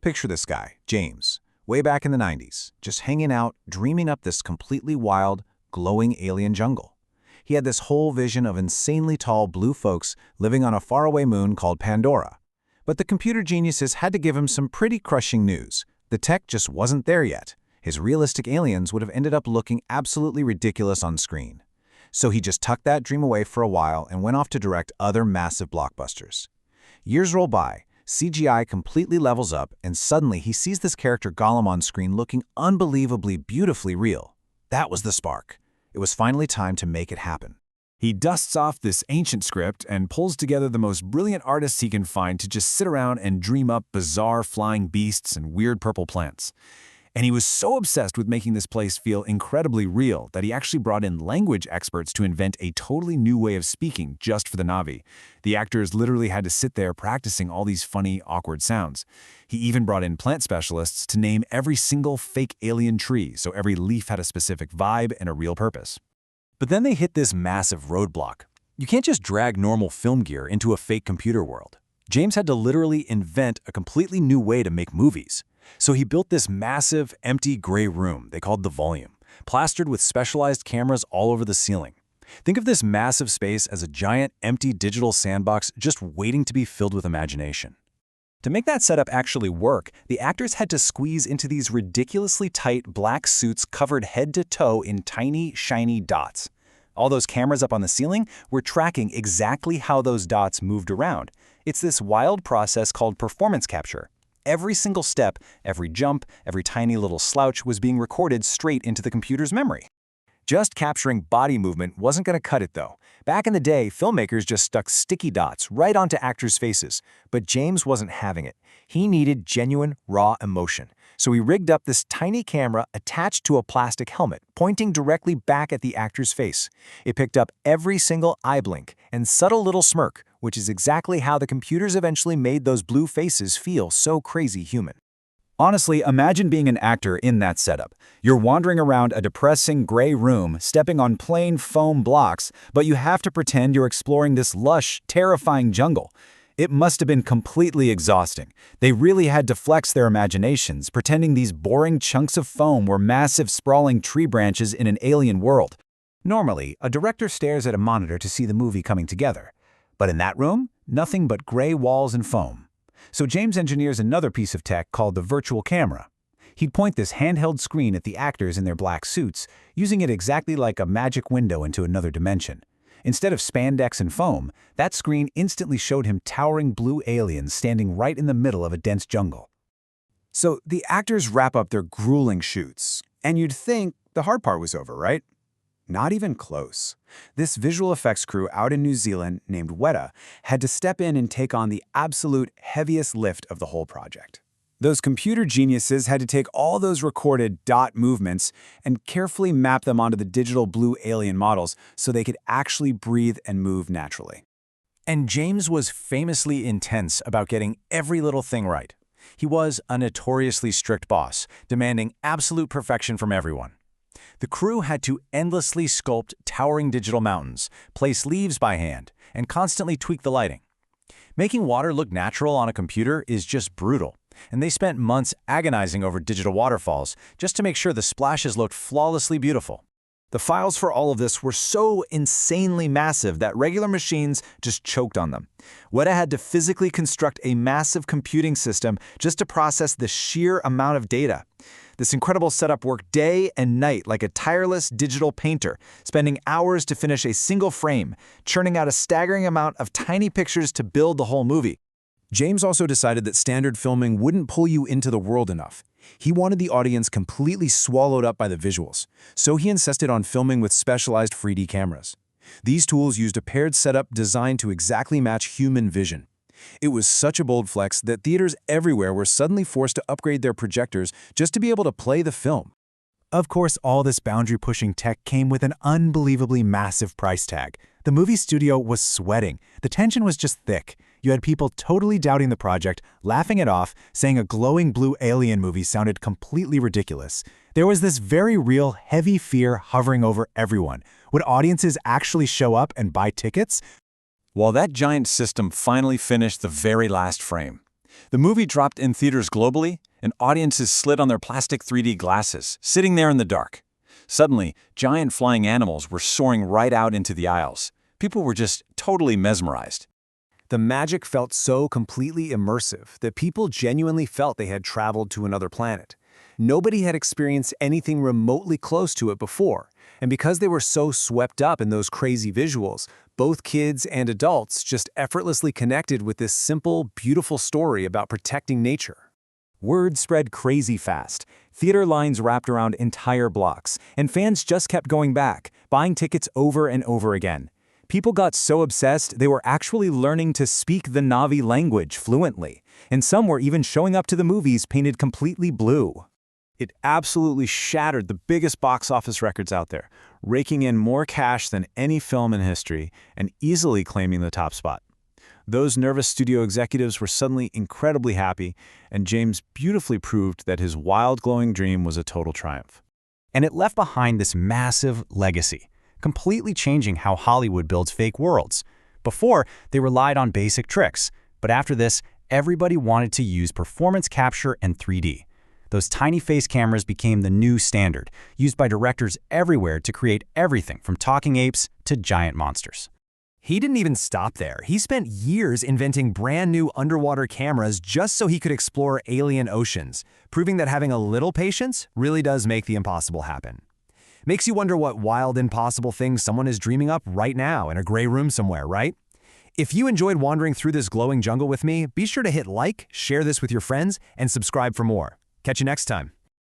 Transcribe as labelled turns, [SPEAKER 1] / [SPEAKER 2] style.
[SPEAKER 1] Picture this guy, James, way back in the 90s, just hanging out, dreaming up this completely wild, glowing alien jungle. He had this whole vision of insanely tall blue folks living on a faraway moon called Pandora. But the computer geniuses had to give him some pretty crushing news. The tech just wasn't there yet. His realistic aliens would have ended up looking absolutely ridiculous on screen. So he just tucked that dream away for a while and went off to direct other massive blockbusters. Years roll by, CGI completely levels up, and suddenly he sees this character Gollum on screen looking unbelievably beautifully real. That was the spark. It was finally time to make it happen.
[SPEAKER 2] He dusts off this ancient script and pulls together the most brilliant artists he can find to just sit around and dream up bizarre flying beasts and weird purple plants. And he was so obsessed with making this place feel incredibly real that he actually brought in language experts to invent a totally new way of speaking just for the Na'vi. The actors literally had to sit there practicing all these funny, awkward sounds. He even brought in plant specialists to name every single fake alien tree so every leaf had a specific vibe and a real purpose.
[SPEAKER 1] But then they hit this massive roadblock. You can't just drag normal film gear into a fake computer world. James had to literally invent a completely new way to make movies. So he built this massive, empty gray room they called the Volume, plastered with specialized cameras all over the ceiling. Think of this massive space as a giant, empty digital sandbox just waiting to be filled with imagination. To make that setup actually work, the actors had to squeeze into these ridiculously tight black suits covered head to toe in tiny, shiny dots. All those cameras up on the ceiling were tracking exactly how those dots moved around. It's this wild process called performance capture. Every single step, every jump, every tiny little slouch was being recorded straight into the computer's memory. Just capturing body movement wasn't going to cut it, though. Back in the day, filmmakers just stuck sticky dots right onto actors' faces. But James wasn't having it. He needed genuine, raw emotion. So he rigged up this tiny camera attached to a plastic helmet, pointing directly back at the actor's face. It picked up every single eye blink and subtle little smirk, which is exactly how the computers eventually made those blue faces feel so crazy human. Honestly, imagine being an actor in that setup. You're wandering around a depressing gray room, stepping on plain foam blocks, but you have to pretend you're exploring this lush, terrifying jungle. It must have been completely exhausting. They really had to flex their imaginations, pretending these boring chunks of foam were massive, sprawling tree branches in an alien world. Normally, a director stares at a monitor to see the movie coming together. But in that room, nothing but gray walls and foam. So James engineers another piece of tech called the virtual camera. He'd point this handheld screen at the actors in their black suits, using it exactly like a magic window into another dimension. Instead of spandex and foam, that screen instantly showed him towering blue aliens standing right in the middle of a dense jungle. So the actors wrap up their grueling shoots, and you'd think the hard part was over, right? Not even close. This visual effects crew out in New Zealand, named Weta, had to step in and take on the absolute heaviest lift of the whole project. Those computer geniuses had to take all those recorded dot movements and carefully map them onto the digital blue alien models so they could actually breathe and move naturally. And James was famously intense about getting every little thing right. He was a notoriously strict boss, demanding absolute perfection from everyone. The crew had to endlessly sculpt towering digital mountains, place leaves by hand, and constantly tweak the lighting. Making water look natural on a computer is just brutal, and they spent months agonizing over digital waterfalls just to make sure the splashes looked flawlessly beautiful. The files for all of this were so insanely massive that regular machines just choked on them. Weta had to physically construct a massive computing system just to process the sheer amount of data. This incredible setup worked day and night like a tireless digital painter, spending hours to finish a single frame, churning out a staggering amount of tiny pictures to build the whole movie. James also decided that standard filming wouldn't pull you into the world enough. He wanted the audience completely swallowed up by the visuals, so he insisted on filming with specialized 3D cameras. These tools used a paired setup designed to exactly match human vision. It was such a bold flex that theaters everywhere were suddenly forced to upgrade their projectors just to be able to play the film. Of course, all this boundary-pushing tech came with an unbelievably massive price tag. The movie studio was sweating. The tension was just thick. You had people totally doubting the project, laughing it off, saying a glowing blue alien movie sounded completely ridiculous. There was this very real, heavy fear hovering over everyone. Would audiences actually show up and buy tickets? While that giant system finally finished the very last frame,
[SPEAKER 2] The movie dropped in theaters globally, and audiences slid on their plastic 3D glasses, sitting there in the dark. Suddenly, giant flying animals were soaring right out into the aisles. People were just totally mesmerized.
[SPEAKER 3] The magic felt so completely immersive that people genuinely felt they had traveled to another planet. Nobody had experienced anything remotely close to it before, and because they were so swept up in those crazy visuals, both kids and adults just effortlessly connected with this simple, beautiful story about protecting nature.
[SPEAKER 1] Word spread crazy fast. Theater lines wrapped around entire blocks, and fans just kept going back, buying tickets over and over again. People got so obsessed they were actually learning to speak the Na'vi language fluently, and some were even showing up to the movies painted completely blue.
[SPEAKER 3] It absolutely shattered the biggest box office records out there, raking in more cash than any film in history and easily claiming the top spot. Those nervous studio executives were suddenly incredibly happy, and James beautifully proved that his wild, glowing dream was a total triumph.
[SPEAKER 1] And it left behind this massive legacy, completely changing how Hollywood builds fake worlds. Before, they relied on basic tricks, but after this, everybody wanted to use performance capture and 3D. Those tiny face cameras became the new standard, used by directors everywhere to create everything from talking apes to giant monsters.
[SPEAKER 3] He didn't even stop there. He spent years inventing brand new underwater cameras just so he could explore alien oceans, proving that having a little patience really does make the impossible happen. Makes you wonder what wild, impossible things someone is dreaming up right now in a gray room somewhere, right? If you enjoyed wandering through this glowing jungle with me, be sure to hit like, share this with your friends, and subscribe for more. Catch you next time.